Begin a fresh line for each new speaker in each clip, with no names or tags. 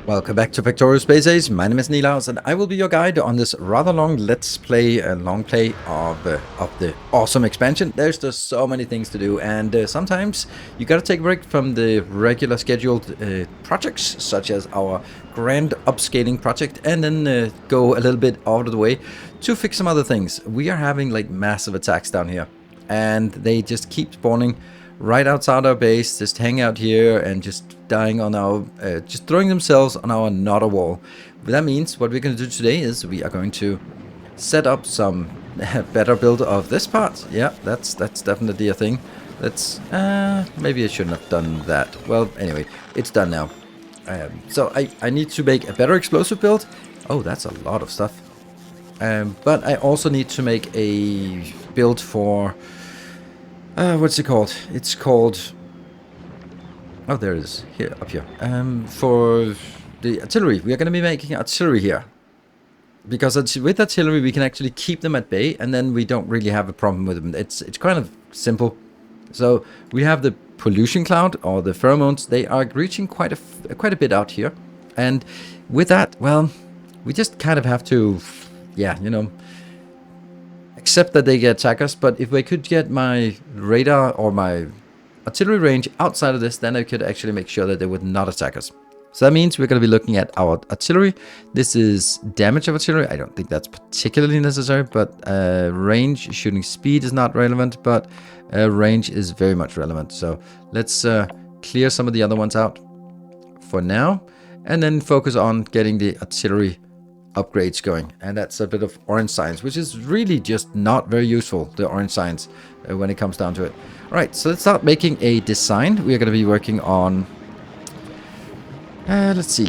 Welcome back to Factorio Space Ace. My name is Nilaus, and I will be your guide on this rather long let's play, long play of the awesome expansion. There's just so many things to do, and sometimes you gotta take a break from the regular scheduled projects, such as our grand upscaling project, and then go a little bit out of the way to fix some other things. We are having like massive attacks down here, and they just keep spawning right outside our base, just hang out here and just dying on our, just throwing themselves on our Nodder wall. But that means what we're going to do today is we are going to set up some better build of this part. Yeah, that's definitely a thing. Let's, maybe I shouldn't have done that. Well, anyway, it's done now. So I need to make a better explosive build. Oh, that's a lot of stuff. But I also need to make a build for... what's it called? It's called... Oh, there it is. Here, up here. For the artillery. We are going to be making artillery here. Because with artillery, we can actually keep them at bay, and then we don't really have a problem with them. It's kind of simple. So, we have the pollution cloud, or the pheromones. They are reaching quite a bit out here. And with that, well, we just kind of have to... Yeah, you know... Except that they attack us, but if I could get my radar or my artillery range outside of this, then I could actually make sure that they would not attack us. So that means we're going to be looking at our artillery. This is damage of artillery. I don't think that's particularly necessary, but range, shooting speed is not relevant, but range is very much relevant. So let's clear some of the other ones out for now, and then focus on getting the artillery upgrades going. And that's a bit of orange science, which is really just not very useful, the orange science, when it comes down to it. All right, so let's start making a design. We are going to be working on, let's see,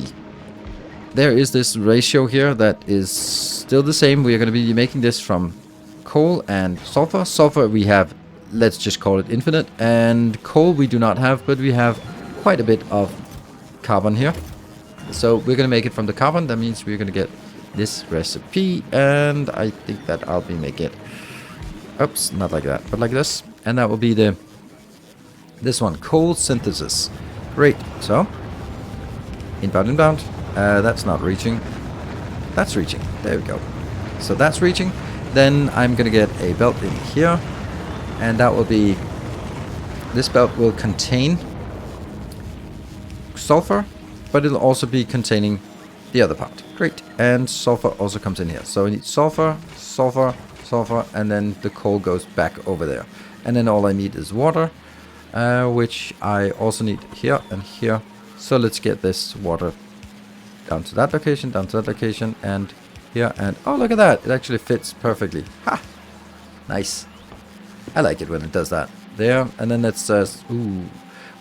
there is this ratio here that is still the same. We are going to be making this from coal and sulfur. Sulfur we have, let's just call it infinite, and coal we do not have, but we have quite a bit of carbon here. So we're going to make it from the carbon. That means we're going to get this recipe, and I think that I'll be making it, oops, not like that, but like this, and that will be this one, coal synthesis. Great. So inbound, that's not reaching, that's reaching, there we go. So that's reaching. Then I'm gonna get a belt in here, and that will be, this belt will contain sulfur, but it'll also be containing the other part. Great. And sulfur also comes in here. So we need sulfur, sulfur, sulfur, and then the coal goes back over there. And then all I need is water, which I also need here and here. So let's get this water down to that location, and here, and oh, look at that. It actually fits perfectly. Ha! Nice. I like it when it does that. There, and then let's, ooh,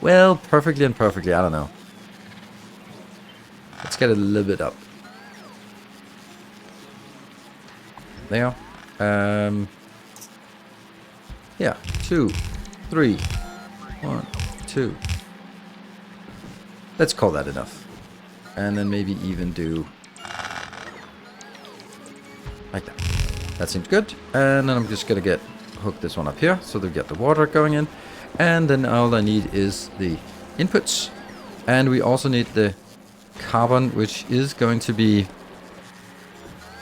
well, perfectly and perfectly, I don't know. Let's get it a little bit up. There. Yeah, 2, 3, 1, 2. Let's call that enough. And then maybe even do like that. That seems good. And then I'm just gonna hook this one up here so that we get the water going in. And then all I need is the inputs. And we also need the carbon, which is going to be,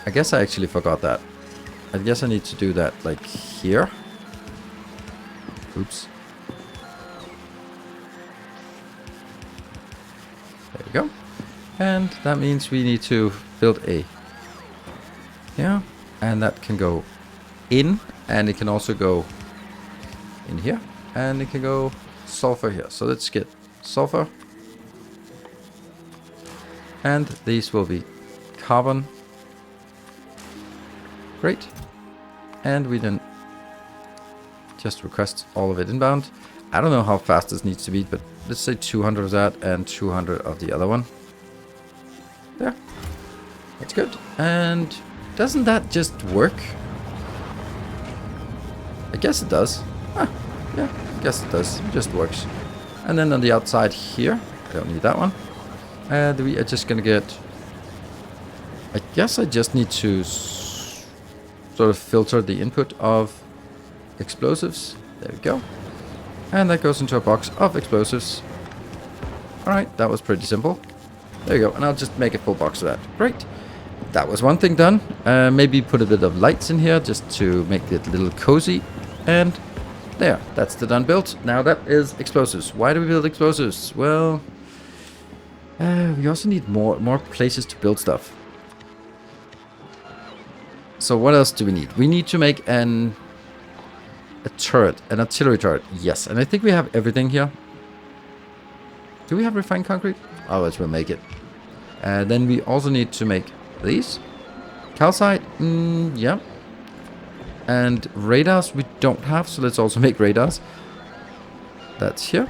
I guess I actually forgot that. I guess I need to do that like here. Oops. There we go. And that means we need to build a, yeah, and that can go in, and it can also go in here, and it can go sulfur here. So let's get sulfur. And these will be carbon. Great. And we then just request all of it inbound. I don't know how fast this needs to be, but let's say 200 of that and 200 of the other one. There. That's good. And doesn't that just work? I guess it does. Ah, yeah, I guess it does. It just works. And then on the outside here, I don't need that one. And we are just gonna get, I guess I just need to sort of filter the input of explosives. There we go. And that goes into a box of explosives. Alright, that was pretty simple. There you go, and I'll just make a full box of that. Great. That was one thing done. Maybe put a bit of lights in here just to make it a little cozy. And there, that's the done build. Now that is explosives. Why do we build explosives? Well, we also need more places to build stuff. So what else do we need? We need to make a turret, an artillery turret. Yes, and I think we have everything here. Do we have refined concrete? Otherwise we'll make it. Then we also need to make these. Calcite, yeah. And radars we don't have, so let's also make radars. That's here.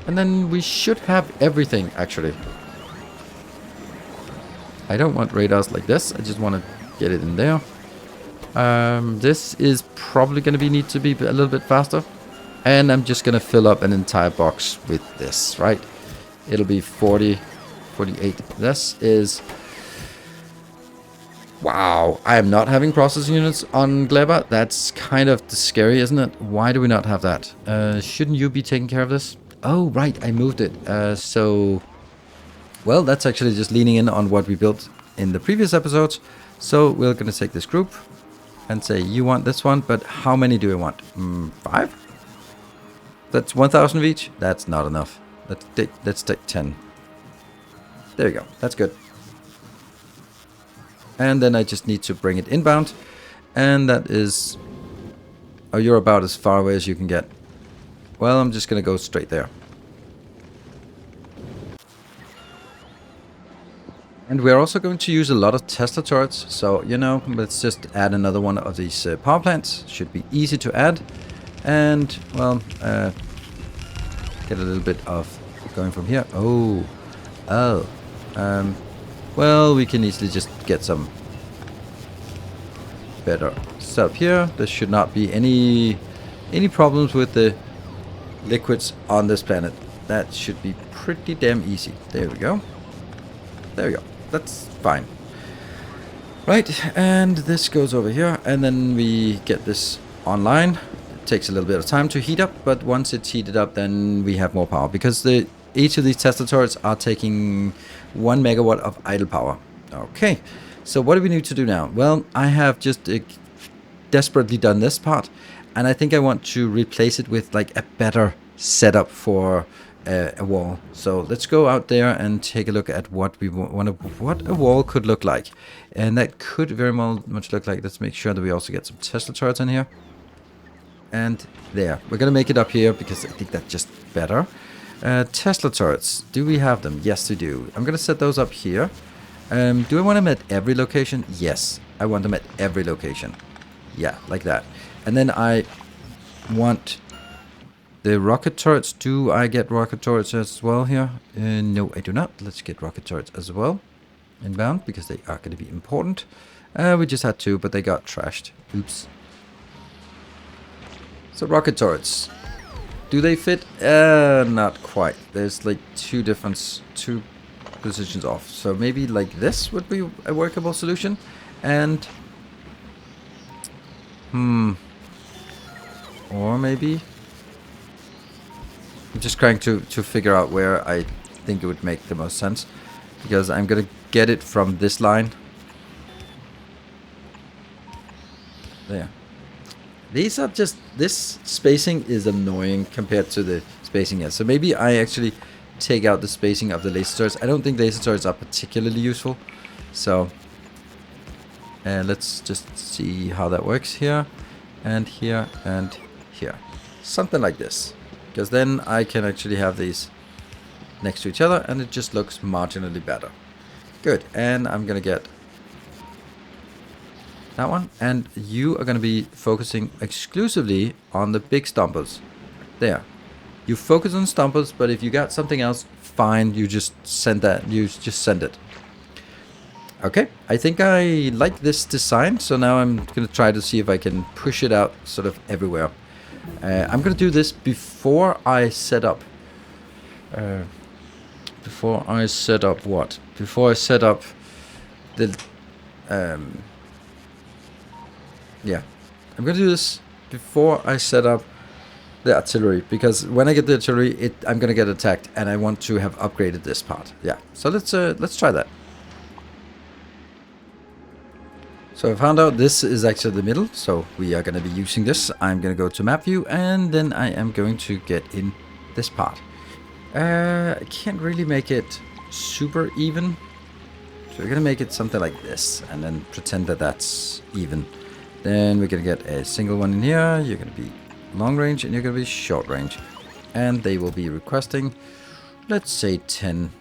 And then we should have everything, actually. I don't want radars like this. I just want to get it in there. This is probably going to need to be a little bit faster. And I'm just going to fill up an entire box with this, right? It'll be 40, 48. This is... Wow, I am not having processing units on GLEBA. That's kind of scary, isn't it? Why do we not have that? Shouldn't you be taking care of this? Oh, right, I moved it. Well, that's actually just leaning in on what we built in the previous episodes. So we're going to take this group and say, you want this one, but how many do we want? 5? That's 1,000 of each? That's not enough. Let's take 10. There you go. That's good. And then I just need to bring it inbound. And that is... Oh, you're about as far away as you can get. Well, I'm just going to go straight there. And we're also going to use a lot of Tesla turrets. So, you know, let's just add another one of these power plants. Should be easy to add. And, well, get a little bit of going from here. Oh. Well, we can easily just get some better stuff here. There should not be any problems with the liquids on this planet. That should be pretty damn easy. There we go. There we go. That's fine. Right, and this goes over here, and then we get this online. It takes a little bit of time to heat up, but once it's heated up, then we have more power, because each of these Tesla turrets are taking 1 megawatt of idle power. Okay, so what do we need to do now? Well, I have just desperately done this part, and I think I want to replace it with like a better setup for a wall. So let's go out there and take a look at what we what a wall could look like, and that could very much look like. Let's make sure that we also get some Tesla turrets in here, and there we're gonna make it up here because I think that's just better. Tesla turrets, do we have them? Yes, we do. I'm gonna set those up here. Do I want them at every location? Yes, I want them at every location. Yeah, like that. And then I want the rocket turrets. Do I get rocket turrets as well here? No, I do not. Let's get rocket turrets as well inbound, because they are going to be important. We just had 2, but they got trashed. Oops. So rocket turrets. Do they fit? Not quite. There's like 2 positions off. So maybe like this would be a workable solution. And or maybe I'm just trying to figure out where I think it would make the most sense, because I'm gonna get it from this line. There. These are just, this spacing is annoying compared to the spacing here. So maybe I actually take out the spacing of the laser turrets. I don't think laser turrets are particularly useful. So let's just see how that works here, and here, and here. Something like this. Because then I can actually have these next to each other, and it just looks marginally better. Good, and I'm gonna get that one, and you are gonna be focusing exclusively on the big Stompers. There. You focus on Stompers, but if you got something else, fine, you just send that, you just send it. Okay, I think I like this design, so now I'm gonna try to see if I can push it out sort of everywhere. I'm gonna do this before I set up. Before I set up what? Before I set up the. Yeah, I'm gonna do this before I set up the artillery, because when I get the artillery, I'm gonna get attacked, and I want to have upgraded this part. Yeah, so let's try that. So I found out this is actually the middle, so we are gonna be using this. I'm gonna go to map view, and then I am going to get in this part. I can't really make it super even, so we're gonna make it something like this, and then pretend that that's even. Then we're gonna get a single one in here. You're gonna be long range and you're gonna be short range, and they will be requesting, let's say, 10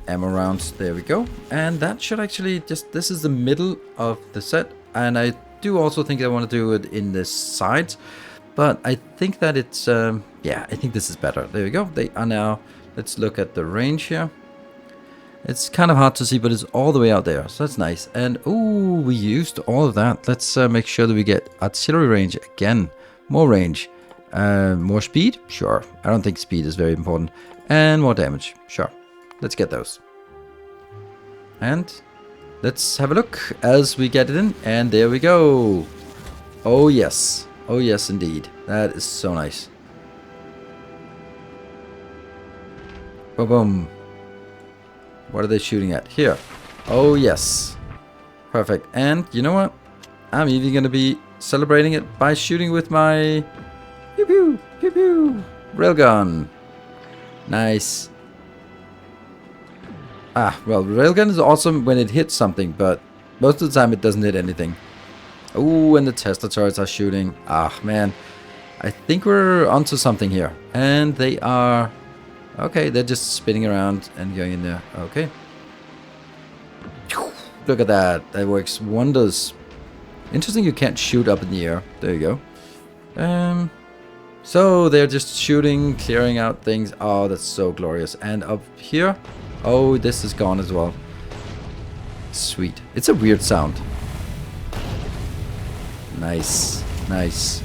ammo rounds. There we go. And that should actually just, this is the middle of the set, and I do also think I want to do it in the sides, but I think that it's yeah, I think this is better. There we go. They are now, let's look at the range here. It's kind of hard to see, but it's all the way out there, so that's nice. And ooh, we used all of that. Let's make sure that we get artillery range again. More range. More speed? Sure. I don't think speed is very important. And more damage? Sure. Let's get those. And let's have a look as we get it in. And there we go. Oh yes. Oh yes indeed. That is so nice. Boom boom. What are they shooting at? Here. Oh, yes. Perfect. And you know what? I'm even going to be celebrating it by shooting with my pew pew pew pew railgun. Nice. Ah, well, railgun is awesome when it hits something, but most of the time it doesn't hit anything. Oh, and the Tesla turrets are shooting. Ah, man. I think we're onto something here. And they are... Okay, they're just spinning around and going in there. Okay. Look at that. That works wonders. Interesting you can't shoot up in the air. There you go. So they're just shooting, clearing out things. Oh, that's so glorious. And up here. Oh, this is gone as well. Sweet. It's a weird sound. Nice. Nice.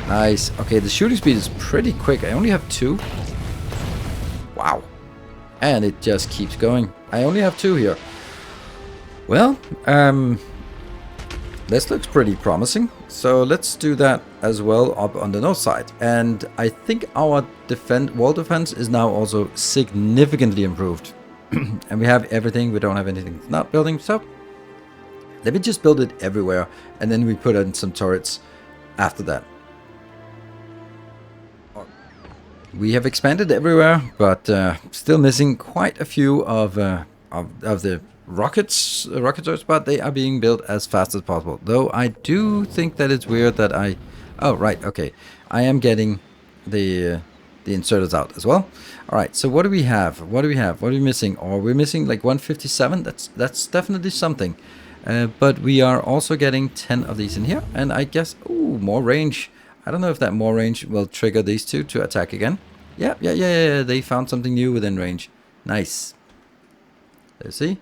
Nice. Okay, the shooting speed is pretty quick. I only have 2. Wow. And it just keeps going. I only have 2 here. Well, this looks pretty promising. So let's do that as well up on the north side. And I think our wall defense is now also significantly improved. And we have everything. We don't have anything not building. So let me just build it everywhere. And then we put in some turrets after that. We have expanded everywhere, but still missing quite a few of the rocketers, but they are being built as fast as possible. Though I do think that it's weird that oh, right, okay. I am getting the inserters out as well. All right, so what do we have? What do we have? What are we missing? Or we're missing like 157. That's definitely something. But we are also getting 10 of these in here, and I guess, ooh, more range. I don't know if that more range will trigger these two to attack again. Yeah. They found something new within range. Nice. Let's see.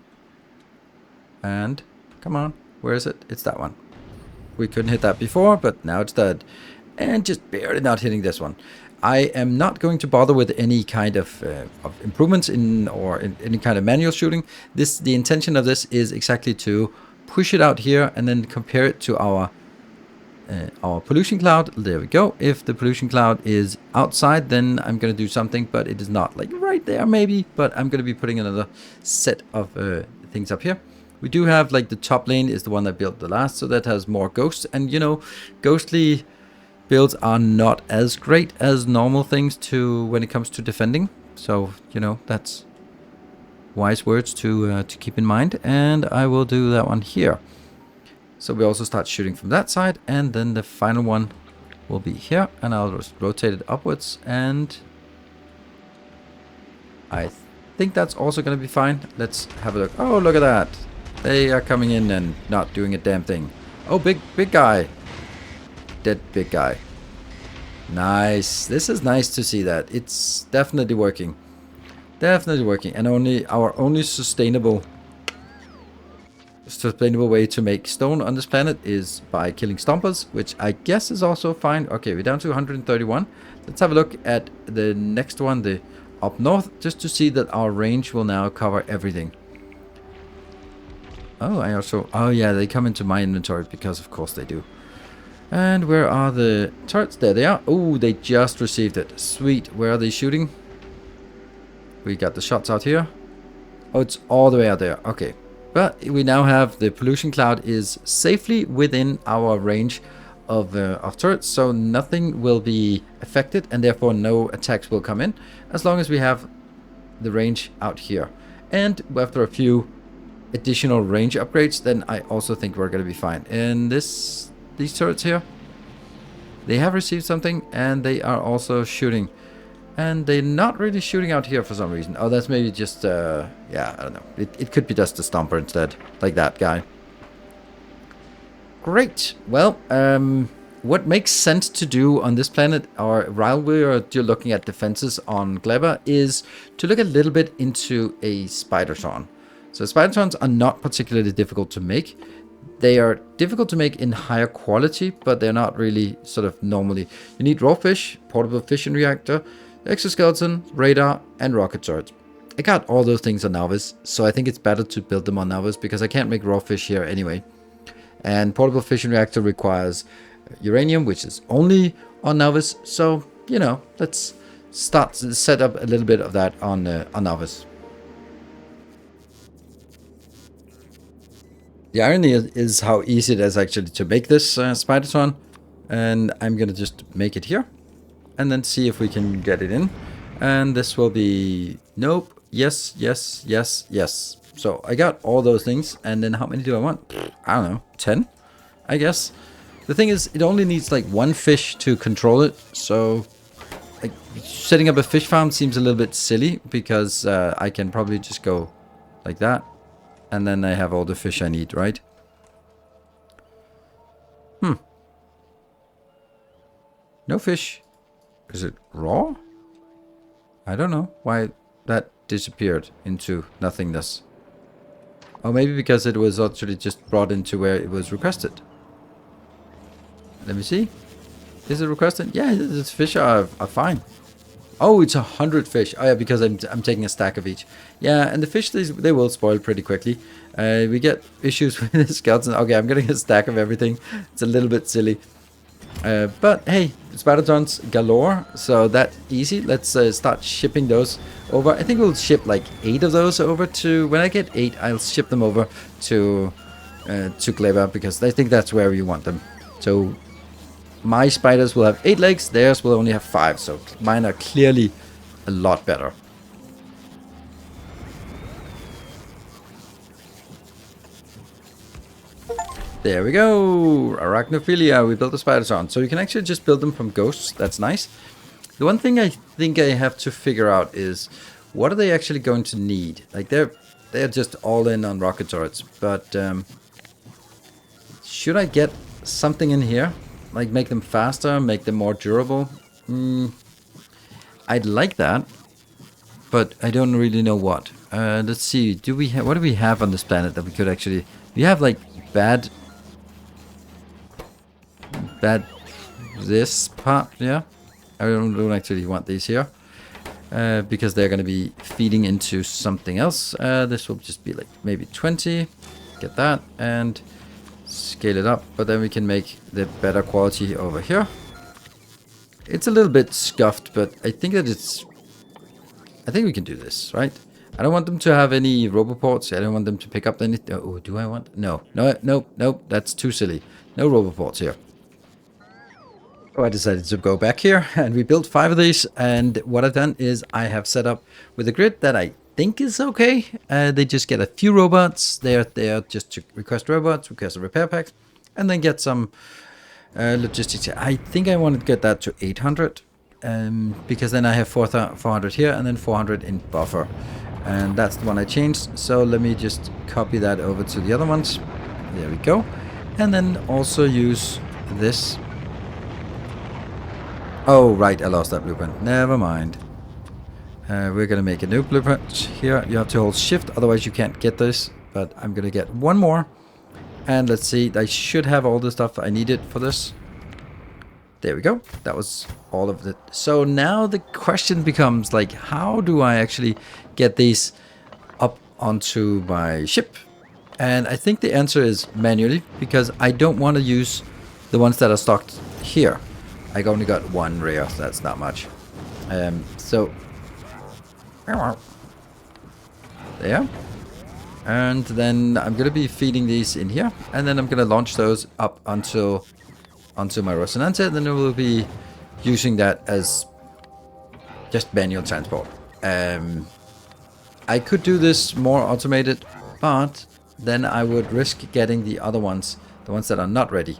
And come on, where is it? It's that one. We couldn't hit that before, but now it's dead. And just barely not hitting this one. I am not going to bother with any kind of improvements in any kind of manual shooting. The intention of this is exactly to push it out here and then compare it to our pollution cloud. There we go. If the pollution cloud is outside, then I'm going to do something, but it is not like right there maybe, but I'm going to be putting another set of things up here. We do have like the top lane is the one that built the last, so that has more ghosts, and you know, ghostly builds are not as great as normal things to when it comes to defending, so you know, that's wise words to keep in mind. And I will do that one here. So we also start shooting from that side, and then the final one will be here, and I'll just rotate it upwards, and I think that's also going to be fine. Let's have a look. Oh, look at that. They are coming in and not doing a damn thing. Oh, big guy. Dead big guy. Nice. This is nice to see that. It's definitely working. Definitely working. And our only sustainable way to make stone on this planet is by killing Stompers, which I guess is also fine. Okay, we're down to 131. Let's have a look at the next one, the up north, just to see that our range will now cover everything. Oh, oh yeah, they come into my inventory because of course they do. And where are the turrets? There they are. Oh, they just received it. Sweet. Where are they shooting? We got the shots out here. Oh, it's all the way out there. Okay. But we now have the pollution cloud is safely within our range of turrets, so nothing will be affected, and therefore no attacks will come in, as long as we have the range out here. And after a few additional range upgrades, then I also think we're going to be fine. And these turrets here, they have received something, and they are also shooting. And they're not really shooting out here for some reason. Oh, that's maybe just, yeah, I don't know. It could be just a Stomper instead, like that guy. Great. Well, what makes sense to do on this planet, or while we're looking at defenses on GLEBA, is to look a little bit into a Spidertron. So Spidertrons are not particularly difficult to make. They are difficult to make in higher quality, but they're not really sort of normally. You need raw fish, portable fission reactor, exoskeleton, radar, and rocket turret. I got all those things on Novice, so I think it's better to build them on Novice because I can't make raw fish here anyway. And portable fission reactor requires uranium, which is only on Novice. So, you know, let's set up a little bit of that on Novice. The irony is how easy it is actually to make this Spidertron. And I'm going to just make it here. And then see if we can get it in. And this will be... Nope. Yes, yes, yes, yes. So I got all those things. And then how many do I want? I don't know. 10, I guess. The thing is, it only needs like one fish to control it. So like, setting up a fish farm seems a little bit silly. Because I can probably just go like that. And then I have all the fish I need, right? No fish. Is it raw? I don't know why that disappeared into nothingness. Or maybe because it was actually just brought into where it was requested. Let me see. Is it requested? Yeah, the fish are fine. Oh, it's 100 fish. Oh yeah, because I'm taking a stack of each. Yeah, and the fish, they will spoil pretty quickly. We get issues with the skeleton. Okay, I'm getting a stack of everything. It's a little bit silly. But hey, Spidertrons galore, so that's easy. Let's start shipping those over. I think we'll ship like 8 of those over to... When I get 8, I'll ship them over to GLEBA, because I think that's where you want them. So my spiders will have 8 legs, theirs will only have 5, so mine are clearly a lot better. There we go! Arachnophilia, we built a Spidertron. So you can actually just build them from ghosts, that's nice. The one thing I think I have to figure out is, what are they actually going to need? Like they're just all in on rocket turrets, but should I get something in here? Like make them faster, make them more durable? I'd like that, but I don't really know what. Let's see, what do we have on this planet that we could actually... We have like bad this part, yeah. I don't actually want these here because they're going to be feeding into something else. This will just be like maybe 20. Get that and scale it up, but then we can make the better quality over here. It's a little bit scuffed, but I think that I think we can do this, right? I don't want them to have any roboports. I don't want them to pick up any... Oh, do I want... No. Nope. That's too silly. No roboports here. Oh, I decided to go back here, and we built 5 of these, and what I've done is I have set up with a grid that I think is okay. They just get a few robots. They are just to request robots, request a repair pack, and then get some logistics. I think I want to get that to 800, because then I have 400 here, and then 400 in buffer. And that's the one I changed. So let me just copy that over to the other ones. There we go. And then also use this. Oh, right, I lost that blueprint. Never mind. We're going to make a new blueprint here. You have to hold shift, otherwise you can't get this. But I'm going to get one more. And let's see, I should have all the stuff I needed for this. There we go. That was all of it. So now the question becomes, like, how do I actually get these up onto my ship? And I think the answer is manually, because I don't want to use the ones that are stocked here, I only got one rare, so that's not much. So there. And then I'm gonna be feeding these in here, and then I'm gonna launch those up onto my Rocinante, and then we'll be using that as just manual transport. I could do this more automated, but then I would risk getting the other ones, the ones that are not ready.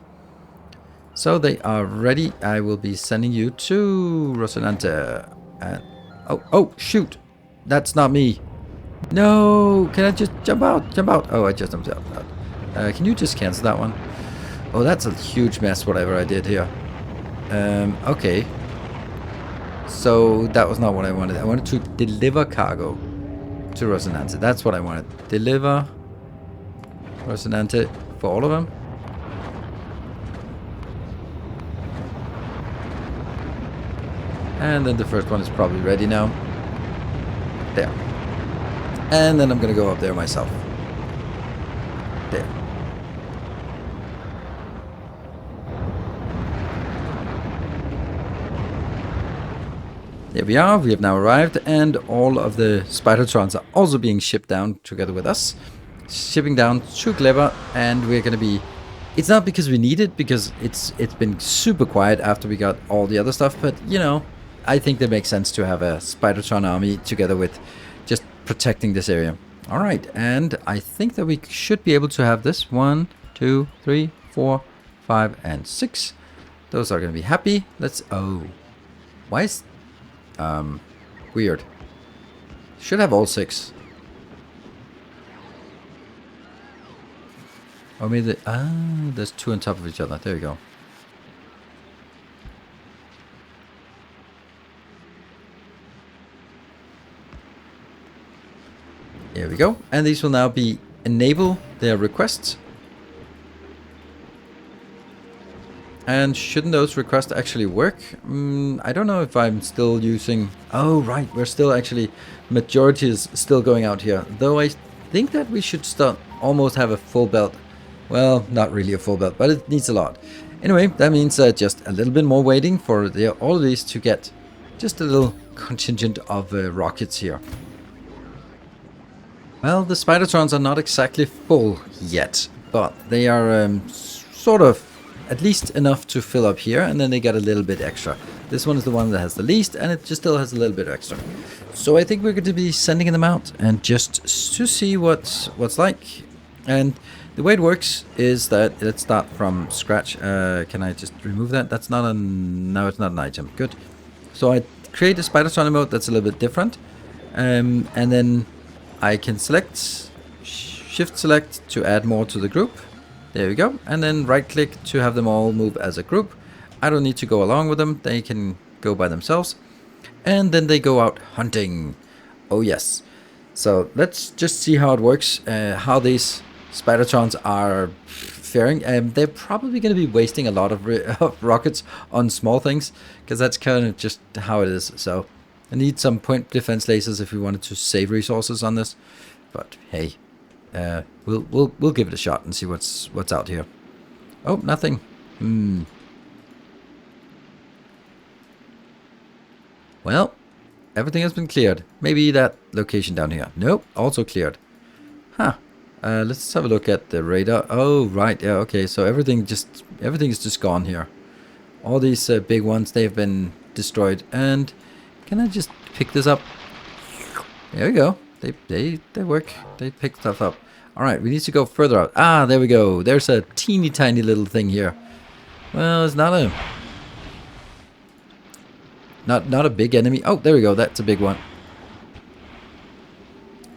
So they are ready. I will be sending you to Rocinante. And oh shoot, that's not me. No, can I just jump out? Jump out. Oh, I just jumped out. Can you just cancel that one? Oh, that's a huge mess, whatever I did here. Okay. So that was not what I wanted. I wanted to deliver cargo to Rocinante. That's what I wanted. Deliver Rocinante for all of them. And then the first one is probably ready now. There. And then I'm gonna go up there myself. There. There we are. We have now arrived, and all of the Spidertrons are also being shipped down together with us. Shipping down to GLEBA, and we're gonna be... It's not because we need it, because it's been super quiet after we got all the other stuff, but, you know, I think that makes sense to have a Spidertron army together with just protecting this area. Alright, and I think that we should be able to have this. 1, 2, 3, 4, 5, and 6. Those are going to be happy. Let's... Oh. Why is... Weird. Should have all 6. Or maybe... there's 2 on top of each other. There we go. There we go. And these will now be enable their requests. And shouldn't those requests actually work? I don't know if I'm still using... Oh, right. We're still actually... Majority is still going out here. Though I think that we should start almost have a full belt. Well, not really a full belt, but it needs a lot. Anyway, that means just a little bit more waiting for all of these to get just a little contingent of rockets here. Well, the Spidertrons are not exactly full yet, but they are sort of at least enough to fill up here, and then they get a little bit extra. This one is the one that has the least, and it just still has a little bit extra. So I think we're going to be sending them out, and just to see what's like. And the way it works is that, let's start from scratch. Can I just remove that? That's not a... No, it's not an item. Good. So I create a Spidertron mode that's a little bit different, and then I can select, shift select to add more to the group. There we go. And then right click to have them all move as a group. I don't need to go along with them. They can go by themselves. And then they go out hunting. Oh yes. So let's just see how it works. How these Spidertrons are faring. They're probably going to be wasting a lot of rockets on small things, because that's kind of just how it is. So I need some point defense lasers if we wanted to save resources on this, but hey, we'll give it a shot and see what's out here. Oh, nothing. Well, everything has been cleared. Maybe that location down here. Nope, also cleared. Huh. Let's have a look at the radar. Oh, right. Yeah. Okay. So everything is just gone here. All these big ones, they've been destroyed. And can I just pick this up? There we go. They work. They pick stuff up. All right, we need to go further out. Ah, there we go. There's a teeny tiny little thing here. Well, it's not a big enemy. Oh, there we go. That's a big one.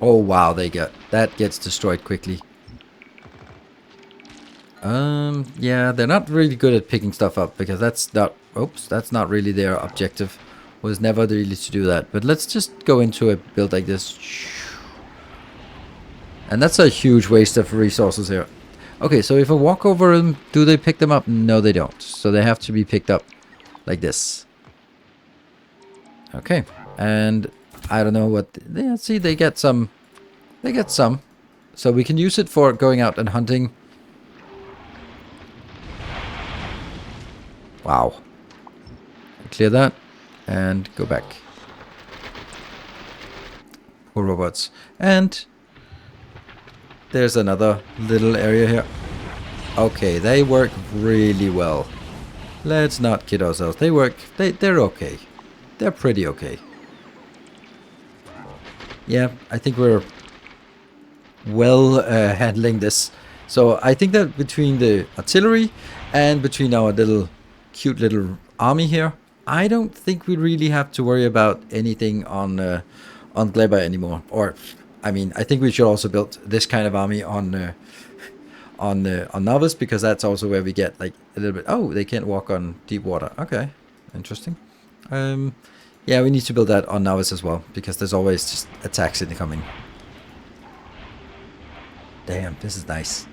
Oh wow, that gets destroyed quickly. Yeah, they're not really good at picking stuff up, because that's not really their objective. Was never really to do that. But let's just go into a build like this. And that's a huge waste of resources here. Okay, so if I walk over them, do they pick them up? No, they don't. So they have to be picked up like this. Okay, and I don't know what... Yeah, see, they get some. They get some. So we can use it for going out and hunting. Wow. Clear that and go back. Poor robots. And there's another little area here. Okay, they work really well. Let's not kid ourselves. They work. They're okay. They're pretty okay. Yeah, I think we're well handling this. So I think that between the artillery and between our cute little army here, I don't think we really have to worry about anything on GLEBA anymore. Or, I mean, I think we should also build this kind of army on Novice, because that's also where we get like a little bit. Oh, they can't walk on deep water. Okay, interesting. Yeah, we need to build that on Novice as well, because there's always just attacks incoming. Damn, this is nice.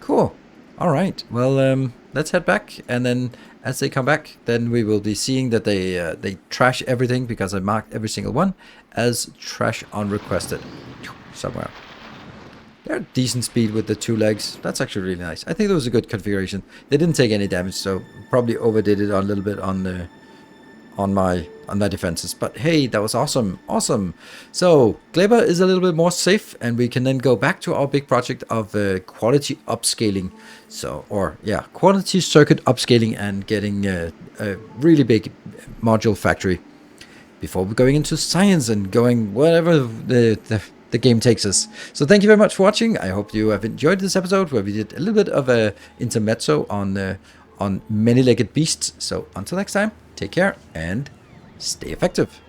Cool. All right. Well, let's head back, and then as they come back, then we will be seeing that they trash everything, because I marked every single one as trash unrequested somewhere. They're decent speed with the 2 legs. That's actually really nice. I think that was a good configuration. They didn't take any damage, so probably overdid it a little bit on my defenses. But hey, that was awesome. So GLEBA is a little bit more safe, and we can then go back to our big project of quality upscaling. So, or yeah, quality circuit upscaling and getting a really big module factory before we're going into science and going whatever the game takes us. So thank you very much for watching. I hope you have enjoyed this episode where we did a little bit of a intermezzo on many-legged beasts. So until next time, take care and stay effective.